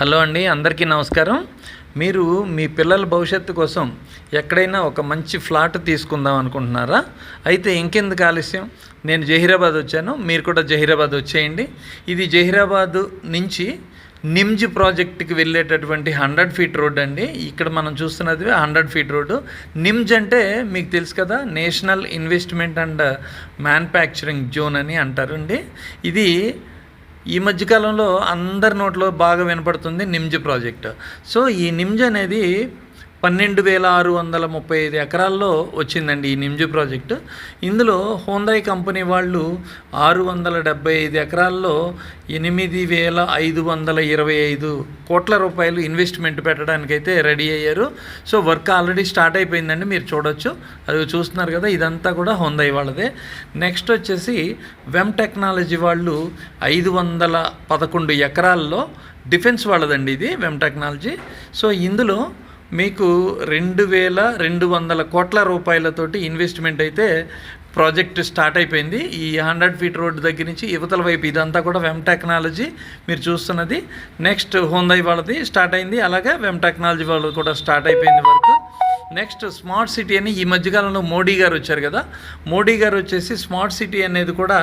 Hello అండి, అందరికీ నమస్కారం. మీరు మీ పిల్లల భవిష్యత్తు కోసం ఎక్కడైనా ఒక మంచి ఫ్లాట్ తీసుకుందాం అనుకుంటున్నారా? అయితే ఇంకెందుకు ఆలస్యం, నేను జహీరాబాద్ వచ్చాను, మీరు కూడా జహీరాబాద్ వచ్చేయండి. ఇది జహీరాబాద్ నుంచి నిమ్జ్ ప్రాజెక్ట్కి వెళ్ళేటటువంటి 100 ఫీట్ రోడ్ అండి. ఇక్కడ మనం చూస్తున్నది 100 ఫీట్ రోడ్డు. నిమ్జ్ అంటే మీకు తెలుసు కదా, national investment and manufacturing zone అని అంటారండి. ఇది ఈ మధ్యకాలంలో అందరి నోట్లో బాగా వినపడుతుంది నిమ్జ్ ప్రాజెక్ట్. సో ఈ నిమ్జ్ అనేది 12,635 ఎకరాల్లో వచ్చిందండి ఈ నిమ్జ్ ప్రాజెక్టు. ఇందులో హోందాయ్ కంపెనీ వాళ్ళు 675 ఎకరాల్లో 8,525 కోట్ల రూపాయలు ఇన్వెస్ట్మెంట్ పెట్టడానికైతే రెడీ అయ్యారు. సో వర్క్ ఆల్రెడీ స్టార్ట్ అయిపోయిందండి, మీరు చూడొచ్చు, అది చూస్తున్నారు కదా, ఇదంతా కూడా హోందాయ్ వాళ్ళదే. నెక్స్ట్ వచ్చేసి వెమ్ టెక్నాలజీ వాళ్ళు 511 ఎకరాల్లో డిఫెన్స్ వాళ్ళదండి ఇది వెమ్ టెక్నాలజీ. సో ఇందులో మీకు 2,200 కోట్ల రూపాయలతోటి ఇన్వెస్ట్మెంట్ అయితే ప్రాజెక్ట్ స్టార్ట్ అయిపోయింది. ఈ 100 ఫీట్ రోడ్డు దగ్గర నుంచి యువతల వైపు ఇదంతా కూడా వెమ్ టెక్నాలజీ మీరు చూస్తున్నది. నెక్స్ట్ హోందాయ్ వాళ్ళది స్టార్ట్ అయింది, అలాగే వెమ్ టెక్నాలజీ వాళ్ళది కూడా స్టార్ట్ అయిపోయింది వరకు. నెక్స్ట్ స్మార్ట్ సిటీ అని ఈ మధ్యకాలంలో మోడీ గారు వచ్చారు కదా, మోడీ గారు వచ్చేసి స్మార్ట్ సిటీ అనేది కూడా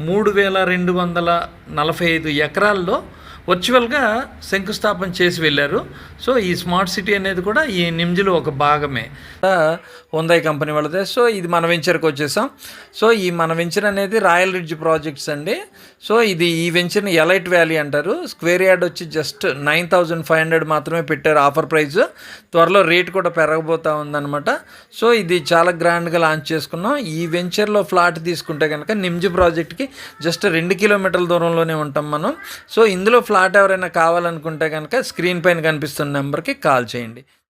3,245 ఎకరాల్లో వర్చువల్గా శంకుస్థాపన చేసి వెళ్ళారు. సో ఈ స్మార్ట్ సిటీ అనేది కూడా ఈ నిమ్జ్లో ఒక భాగమే, హోందాయ్ కంపెనీ వాళ్ళదే. సో ఇది మన వెంచర్కి వచ్చేసాం. సో ఈ మన వెంచర్ అనేది రాయల్ రిడ్జ్ ప్రాజెక్ట్స్ అండి. సో ఇది ఈ వెంచర్ని ఎలైట్ వ్యాలీ అంటారు. స్క్వేర్ యార్డ్ వచ్చి జస్ట్ 9,500 మాత్రమే పెట్టారు ఆఫర్ ప్రైస్. త్వరలో రేట్ కూడా పెరగబోతూ ఉందన్నమాట. సో ఇది చాలా గ్రాండ్గా లాంచ్ చేసుకున్నాం. ఈ వెంచర్లో ఫ్లాట్ తీసుకుంటే కనుక నిమ్జ్ ప్రాజెక్ట్కి జస్ట్ 2 కిలోమీటర్ల దూరంలోనే ఉంటాం మనం. సో ఇందులో ఫ్లాట్ ఎవరైనా కావాలనుకుంటే కనుక స్క్రీన్ పైన కనిపిస్తున్న నెంబర్కి కాల్ చేయండి.